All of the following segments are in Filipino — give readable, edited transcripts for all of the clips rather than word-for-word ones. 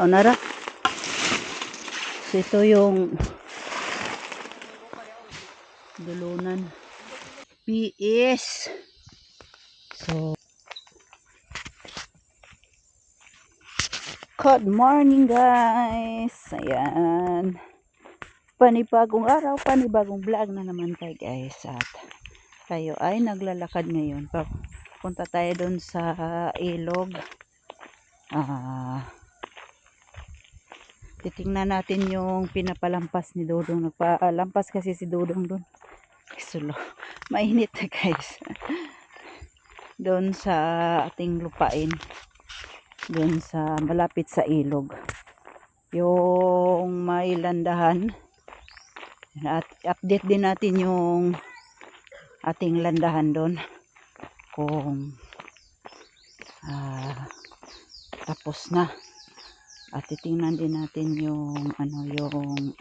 O nara. So ito yung dulunan. PS. So good morning guys. Ayan. Panibagong araw, panibagong vlog na naman tayo guys. At tayo ay naglalakad ngayon. Punta tayo doon sa ilog. Titingnan natin yung pinapalampas ni Dodong. Nagpalampas kasi si Dodong doon. Sulo. Mainit na guys. Doon sa ating lupain. Doon sa malapit sa ilog. Yung may landahan. At update din natin yung ating landahan doon. Kung tapos na. At titingnan din natin yung yung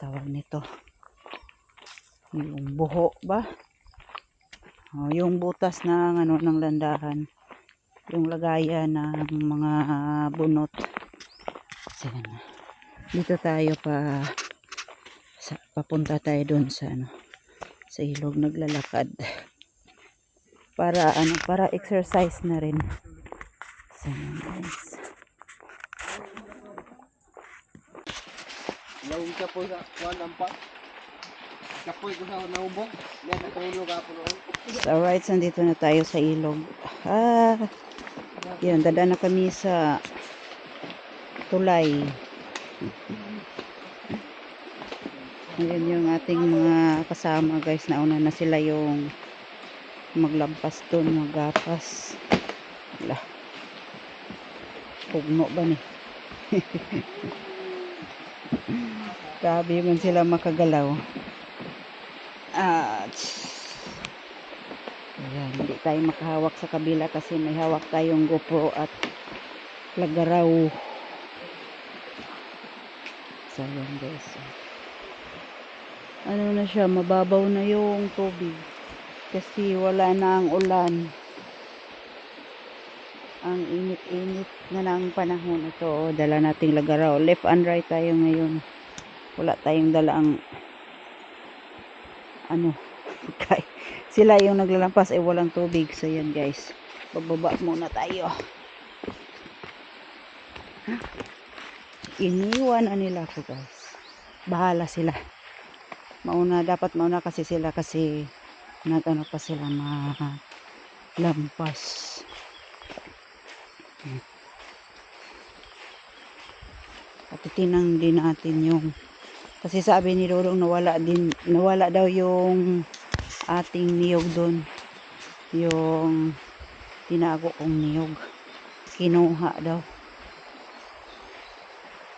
tawag nito. Yung buho ba? Yung butas ng ng landahan. Yung lagayan ng mga bunot. So, dito tayo papunta tayo doon sa sa ilog, naglalakad. Para exercise na rin. So, guys. Lawag ka po sa lampa. Kapoy ko sa naubok. Yan, natulog ako noon. So, alright, nandito na tayo sa ilog. Yan, dada na kami sa tulay. Ayan yung ating mga kasama guys. Nauna na sila yung maglampas doon, magapas. Wala. Pugno ba ni? Grabe man sila makagalaw. Ayan, hindi tayo makahawak sa kabila kasi may hawak tayong GoPro at lagaraw. So yan guys. Ano na siya, mababaw na yung tubig kasi wala na ang ulan. Ang init-init na ng panahon ito. Dala nating lagaraw. Left and right tayo ngayon. Wala tayong dalaang sila yung naglalampas ay walang tubig. So yan guys, bababa muna tayo. Iniwan na nila ako guys. Bahala sila. Dapat mauna kasi sila kasi nagano pa sila lampas. At titinang din natin yung kasi sabi ni Dodong nawala daw yung ating niyog doon. Yung tinago kong niyog. Kinuha daw.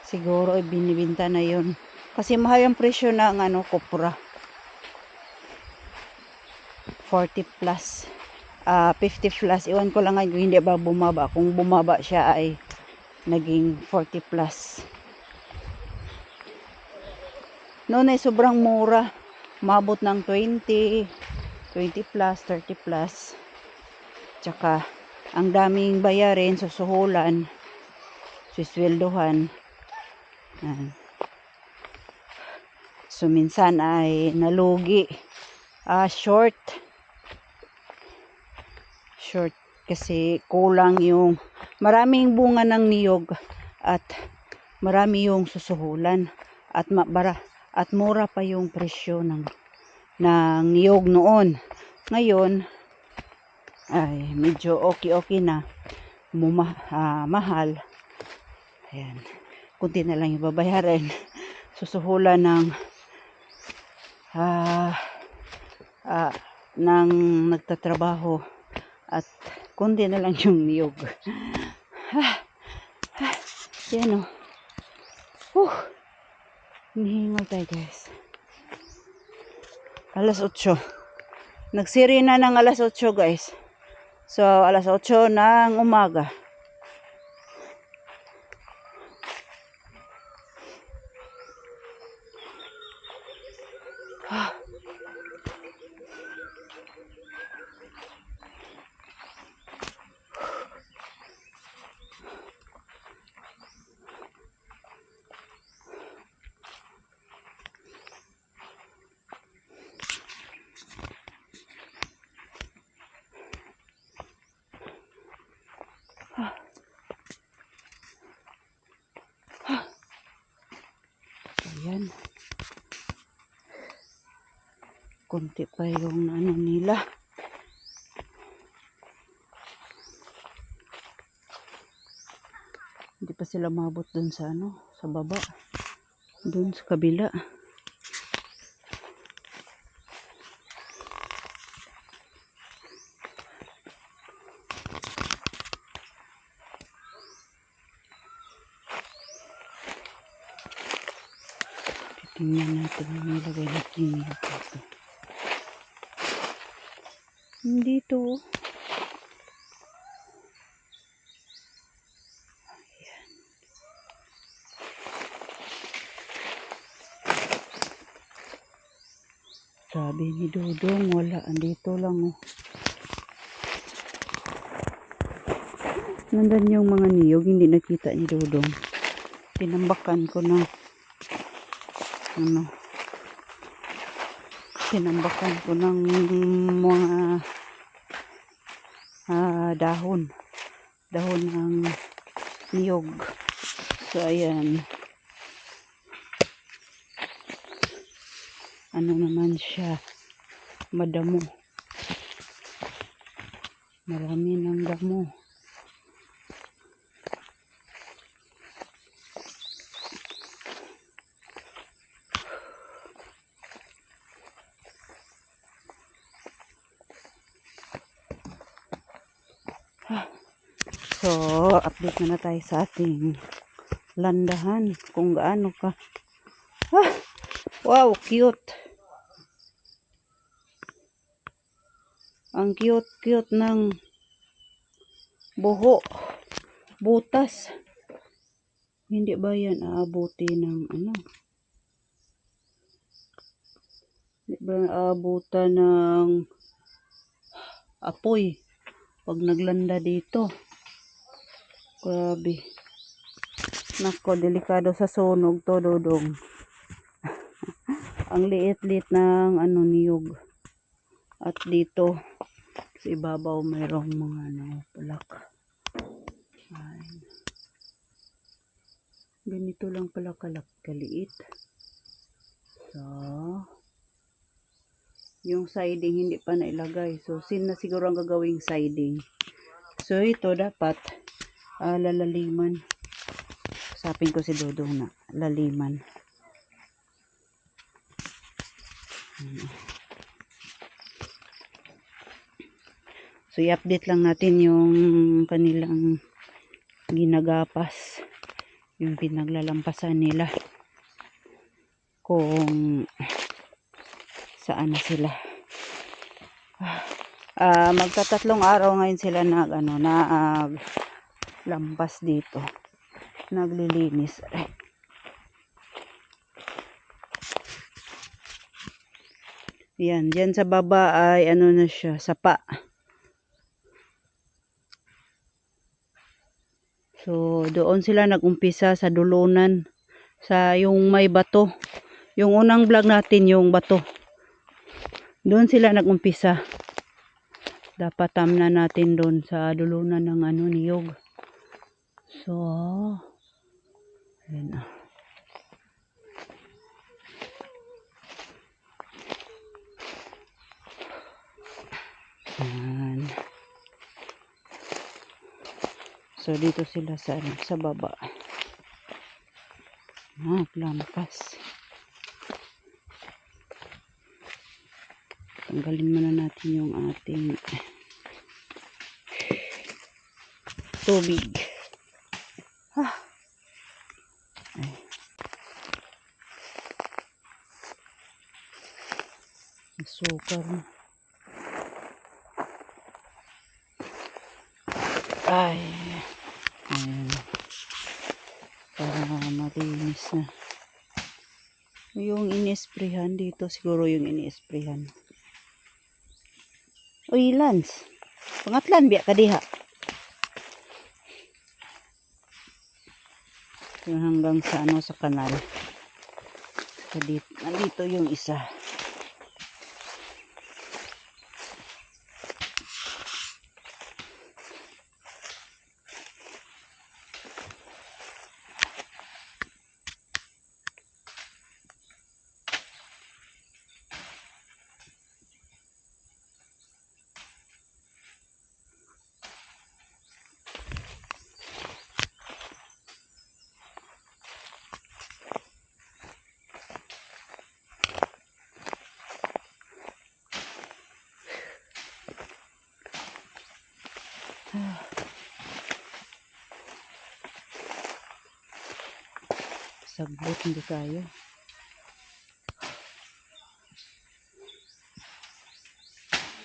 Siguro binibenta na yun. Kasi mahal yung presyo ng kopra. 40 plus. 50 plus. Iwan ko lang ngayon hindi ba bumaba. Kung bumaba siya ay naging 40 plus. Noon ay sobrang mura. Mabot ng 20 plus, 30 plus. Tsaka ang daming bayarin, susuhulan, sisweldohan. So minsan ay nalugi. Short kasi kulang yung maraming bunga ng niyog at marami yung susuhulan at mura pa yung presyo ng niyog noon. Ngayon ay medyo okay na. Mahal. Ayan. Kunti na lang yung babayaran. Susuhulan ng nagtatrabaho at kunti na lang yung niyog. Yan o. Hinihingal tayo guys. Alas 8. Nagsiri na ng alas 8 guys. So alas 8 ng umaga. konti pa yung ano nila. Hindi pa sila mabot dun sa ano, sa baba. Dun sa kabila. Tingnan natin yung nilagay na kinil dito. Hindi to. Sabi ni Dudong, wala. Andito lang, oh. Nandan yung mga niyog, hindi nakita ni Dudong. Tinambakan ko ng mga dahon ng niyog. So ayan, ano naman siya, madamo, marami ng damo. So, update na tayo sa ating landahan. Kung gaano ka. Wow, cute. Ang cute ng buho. Butas. Hindi ba yan aabuti ng ano? Hindi ba aabutan ng apoy pag naglanda dito? Grabe. Nako, delikado sa sunog to, Dudong. Ang liit-liit ng ano niyog. At dito sa ibabaw mayroong mga pulak. Ayan. Ganito lang pala kaliit. So, yung siding hindi pa nailagay. So, sin na siguro ang gagawing siding. So, ito dapat lalaliman. Sapin ko si Dudong na laliman. So, i-update lang natin yung kanilang ginagapas. Yung pinaglalampasan nila. Kung saan na sila. Magtatatlong araw ngayon sila lampas dito. Naglilinis. Yan, diyan sa baba ay ano na siya, sapa. So, doon sila nagumpisa sa dulunan, sa yung may bato. Yung unang vlog natin, yung bato. Doon sila nagumpisa. Dapat tamna natin doon sa dulunan ng niyog. So, ayan na. Ayan. So, dito sila sa baba. Lampas. Tanggalin muna natin yung ating tubig. Sukar. Ay. Ayan. Para malinis na. Yung inisprehan dito, siguro yung inisprehan. Uy, Lance. Pangatlan biya ka diha. Yung hanggang sa sa kanal. So, nandito yung isa. Sagbot hindi kayo.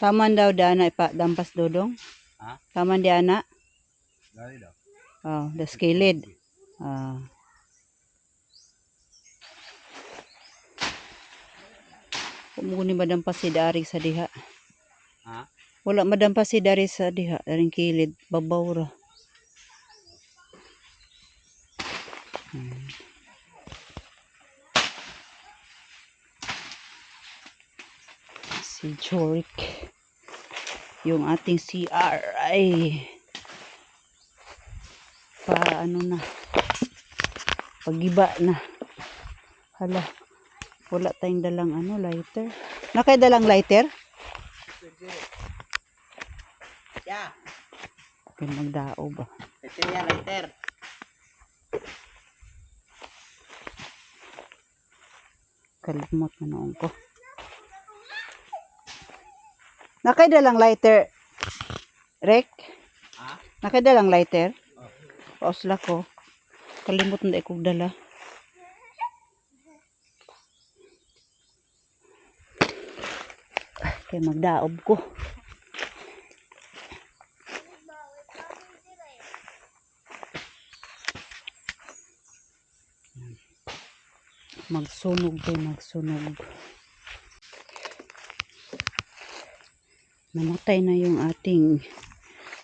Taman daw dana ipa dampas dodong. Ha? Taman di ana. Dari daw. Oh, das kilid. Ah. Kumuni madampas si dari sa diha. Ha? Wala madampas si dari sa diha, daring kilid, babaw ra. Si Jorik. Yung ating CR ay ano na, pagiba na. Hala, wala tayong dalang lighter. Nakay dalang lighter? Ya. Okay, magdao ba? Ito ya lighter. Kalimot na noon ko. Nakay dalang lighter? Rek? Ha? Nakay dalang lighter? Pausla ko. Kalimot na ikog dala. Kaya magdaob ko. Magsunog tayo, magsunog. Namatay na yung ating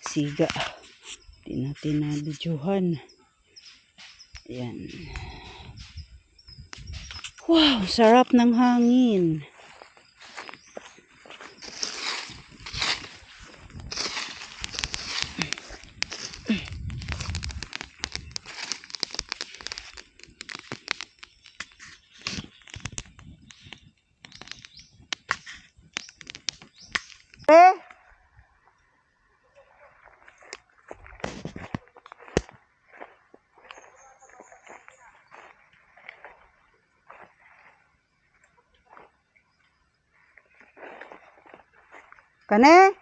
siga. Hindi natin na-videohan. Ayan. Wow, sarap ng hangin. Kane?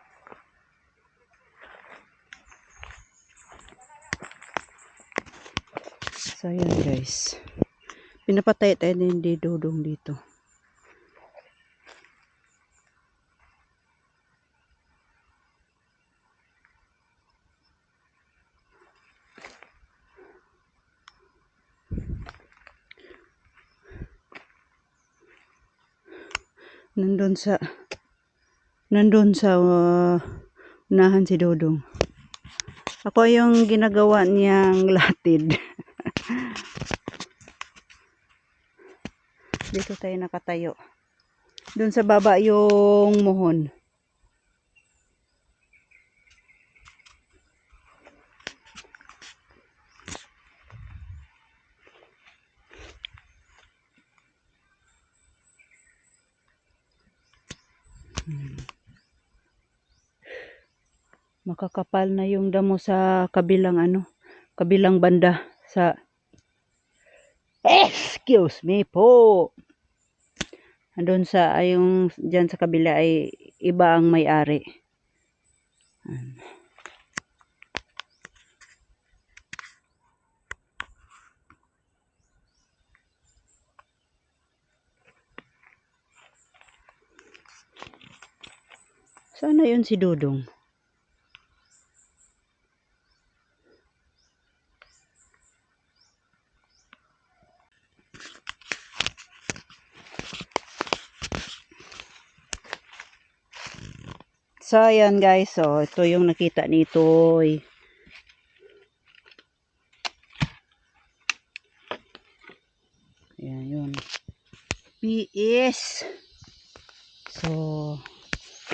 So, yun guys. Pinapatay tayo din di dodong dito. Nandun sa unahan si Dodong. Ako yung ginagawa niyang latid. Dito tayo nakatayo. Doon sa baba yung muhon. Makakapal na yung damo sa kabilang kabilang banda sa excuse me po. Andun sa yung diyan sa kabila ay iba ang may-ari. Sana yun si Dodong. So, ayan guys. So, ito yung nakita nito. Ayan, yun. PS. So,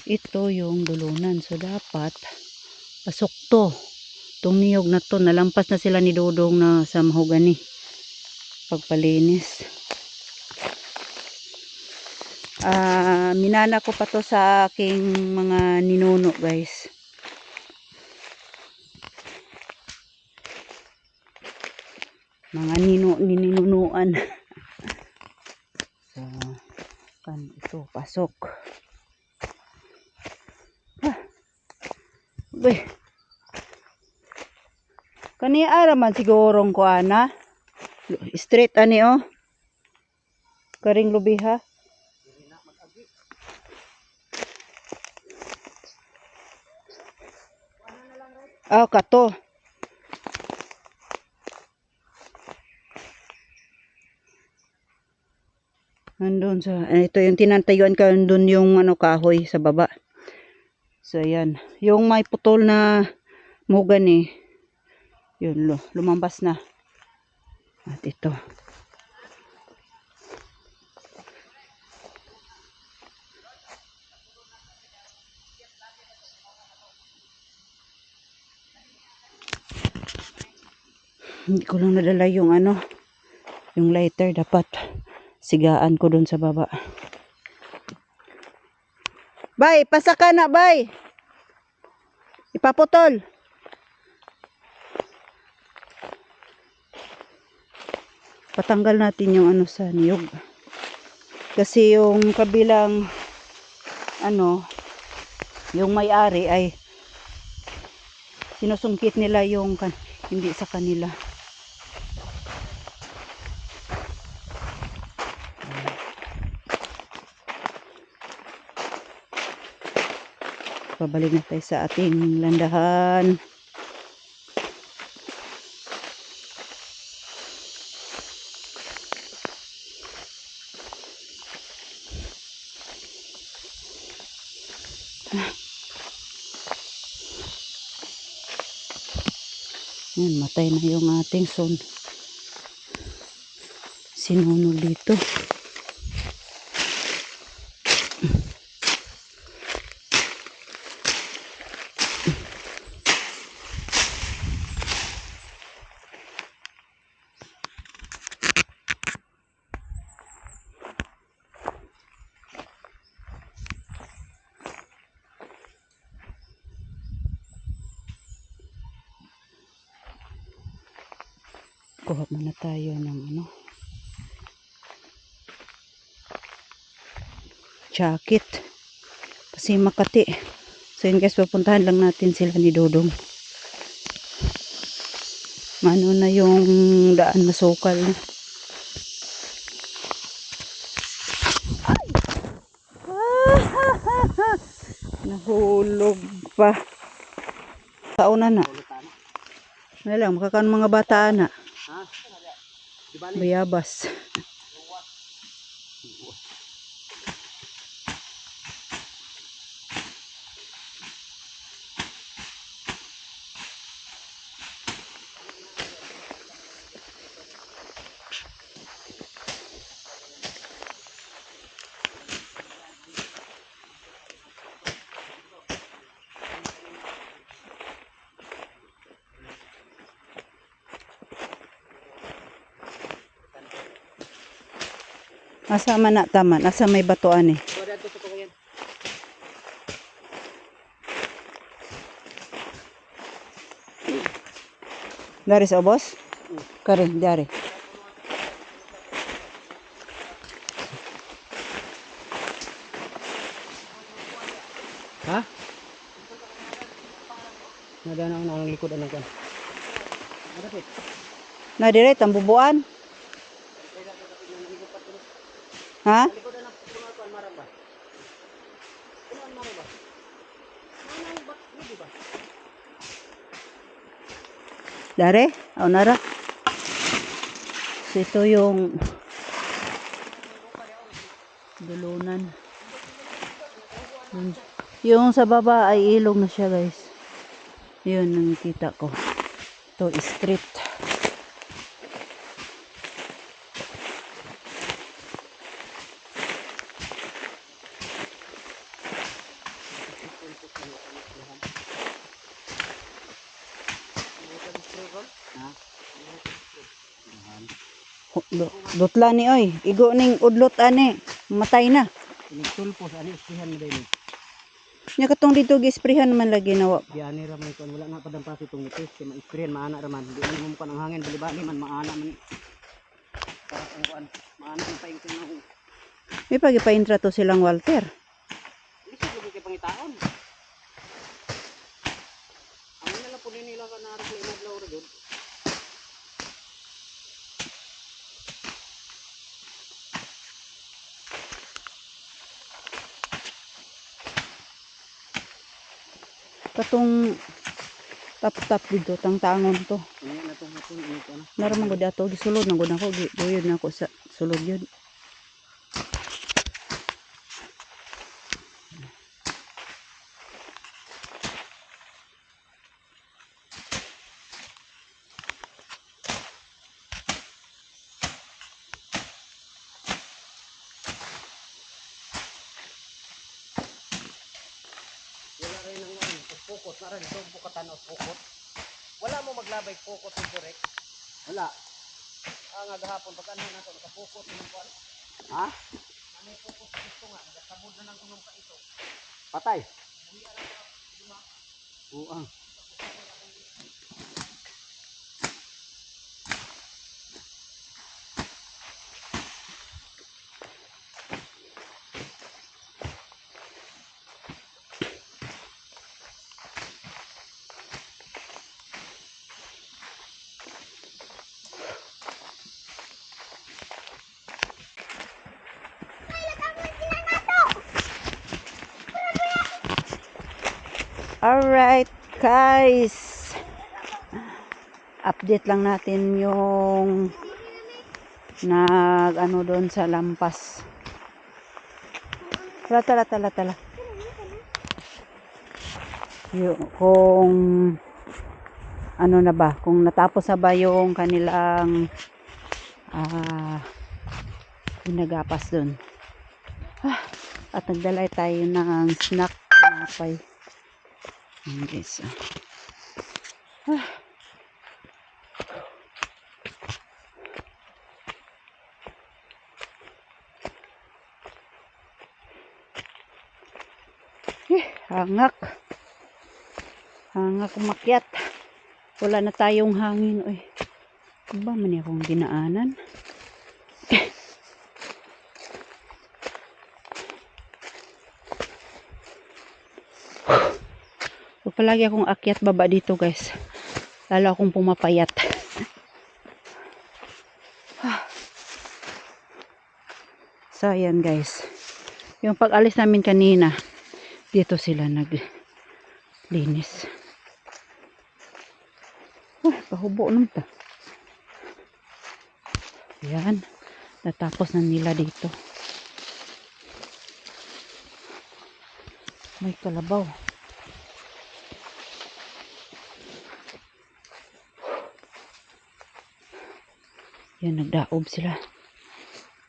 ito yung dulunan. So, dapat pasok to. Itong niyog na to. Nalampas na sila ni Dodong na sa mahogani. Pagpalinis. Minana ko pa to sa aking mga ninuno guys. Mga ninunuan. So, ito, pasok. Uy. Kani ara man sigurong ko ana. Straight ani oh. Karing lubiha. Ah, kato. Nandun sa, ito yung tinatayuan ka, nandun yung ano, kahoy sa baba. So, ayan. Yung may putol na mugan eh. Yun, lumambas na. At ito. Hindi ko lang nadala yung ano, yung lighter. Dapat sigaan ko dun sa baba. Bay, pasaka na, bay. Ipaputol. Patanggal natin yung ano sa niyog. Kasi yung kabilang ano, yung may-ari ay sinusungkit nila yung hindi sa kanila. Pabalik na tayo sa ating landahan. Yan, matay na yung ating sinunod dito. Kuha muna tayo ng ano, jacket kasi Makati. So yun guys, pupuntahan lang natin sila ni Dodong. Ano na yung daan na sukal na. Nahulog pa. Taon na. Ano lang, makakaan mga bata na. Bayabas. Asa man na taman, asa may batuan eh. Dari sa obos? Kari, dari. Ha? Nadana ako na likod anak kan. Na dire tambubuan. Ha? Dari? O nara. So ito yung dulunan. Yung sa baba ay ilog na siya guys. Yun ang kita ko. Ito street. Dutla ni oy, igo ning udlot ani, matay na. Tulpos ani ispihan mo din. Nya katong dito gisprehan man lagi nawa. Diani ra man kon wala na padampas itong itis kay ma-sprayan maana ra man. Di mo kan ang hangin bali-bali man maana man. Para ang kuan maana pa yung tinong. May pagipaintra to silang Walter. Isa lagi kay pangitaon. Ang nila po nila ka na ra kay inadlaw ra gyud. Katong tap-tap dito, tang-tangon to. Ano na itong hapon, ano ito, ano? Naramang ko dato, gisulod na ko na ko, guyod na ako sa sulod yun. Wala rin ang ano, pukot na rin. Itong pukatan o pukot. Wala mo maglabay pukot o direct. Wala. Nga gahapon, pag ano na ito, nakapukot ng kuwan. Ha? Ano yung pukot gusto nga, nagkasabod na ng unong ka ito. Patay? Oo. Alright, guys. Update lang natin yung ano doon sa lampas. Tala. Kung ano na ba, kung natapos na ba yung kanilang ginagapas doon. At nagdalay tayo ng snack na pay. Guys. Hangak umakyat. Wala na tayong hangin. Uy, ba man akong dinaanan? So, palagi akong akyat baba dito, guys. Lalo akong pumapayat. So, ayan, guys. Yung pag-alis namin kanina, dito sila naglinis. Pahubo naman ta. Ayan. Natapos na nila dito. May kalabaw. Yan, nagdaob sila.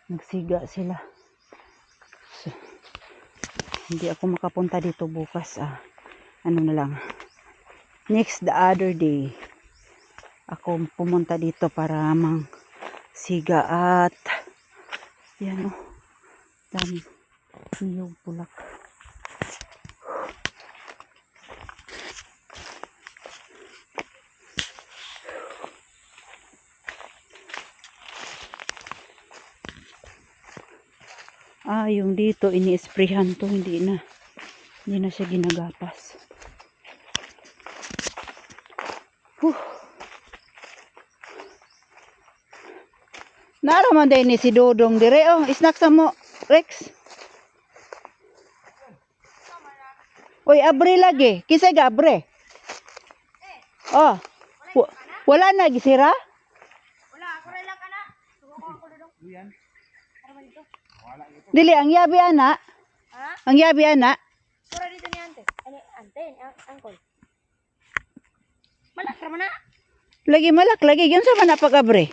Nagsiga sila. So, hindi ako makapunta dito bukas. Ano na lang. Next, the other day, ako pumunta dito para mang siga at yan o. Dami. Niyog pulak. Yung dito ini-sprayhan to, hindi na siya ginagapas. Naraman din ni si Dodong dire. Oh, snack sa mo, Rex. Oy, abre lagi. Kisay ga abre? Oh. Wala na gisira? Wala, ako rin lang ka na. Subukan ako dudong. Yan. Para ba dito? Dili ang yabi ana. Ha? Ang yabi ana. Para dito ni ante. Ano, ante, angkol. Malak raman na. Lagi malak lagi gyud sa man pag-abre.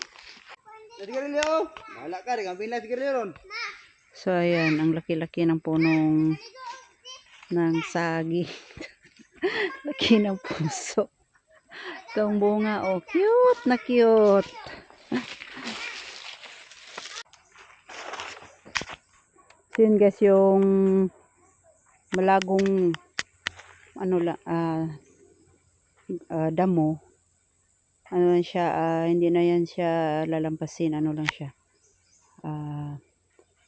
Sigarilyo. Bahala ka, rin. Ang sigarilyo ron. So ayan, ang laki-laki ng punong ng sagi. Laki ng puso. Itong bunga, oh, cute na cute. So yun guys, yung malagong ano lang, damo. Ano lang siya, hindi na yan siya lalampasin, ano lang siya.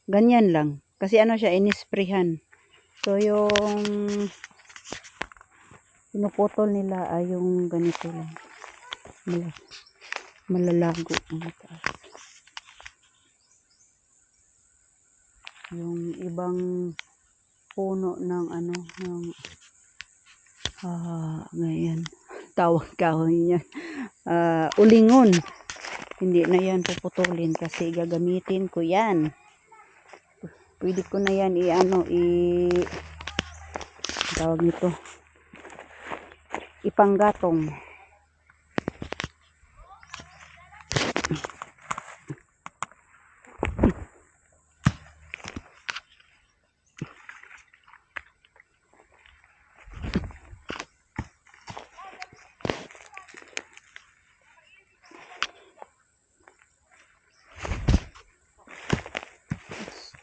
Ganyan lang. Kasi ano siya, inisprehan. So yung pinuputol nila ay yung ganito lang. Malalago ang mataas. Yung ibang puno ng ano, ng Ngayon. Tawag kahoy niya. Ulingon. Hindi na yan puputulin kasi gagamitin ko yan. Pwede ko na yan tawag nito, ipanggatong.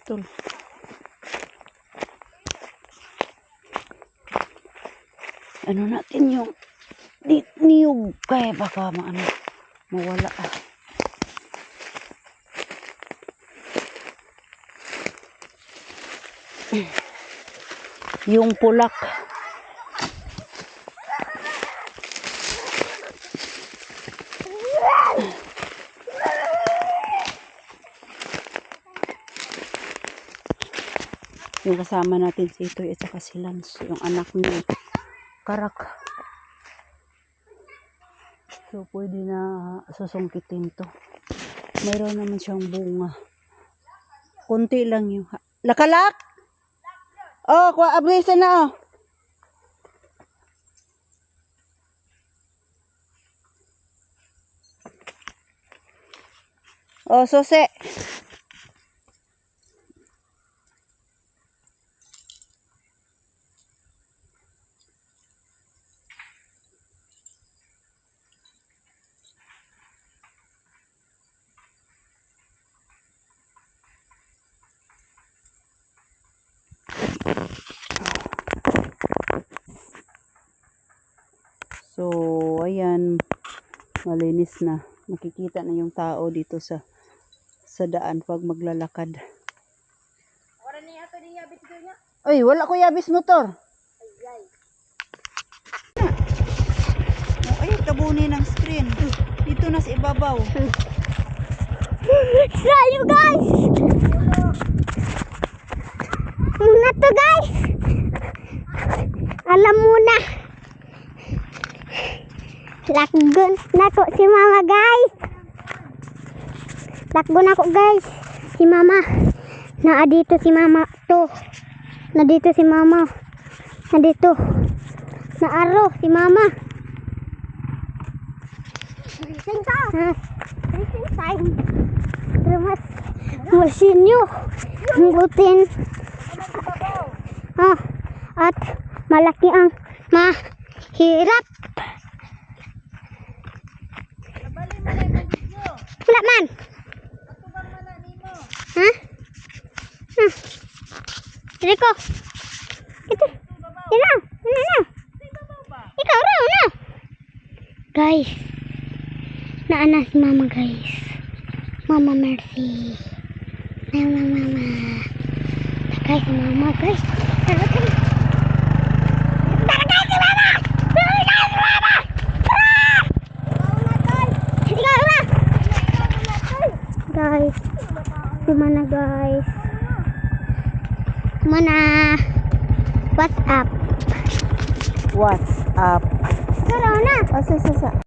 Tol. Ano natin yung niyog kaya baka mawala yung pulak. Yung kasama natin si Itoy at saka si Lance, yung anak ni Karak. So, pwede na susungkitin to. Mayroon naman siyang bunga. Kunti lang yung... Lakalak! Oh, abrisa na oh. Oh, sose. So, ayan, malinis na. Makikita na yung tao dito sa daan pag maglalakad. Wala niya ito niya yabis ko niya. Ay, wala ko yabis motor. Ay, kabuni ng screen. Dito na sa ibabaw. Sayo guys! Muna to guys! Alam mo na! Lakgon na ko si mama guys! Lakgon na ko guys! Si mama! Dito si mama to! Dito si mama! Dito! Naaro si mama! Racing time! Racing time! Terus mesinnya ngikutin at malaki ang mahirap. Wala man. Riko. Ito. Ina. Ikaw raw na. Guys. Naana si mama guys. Mama Mercy. Mama. Guys, mama guys. Tara guys si mama. Guys, gimana guys? Mana? What's up? What's up? Corona. Asa.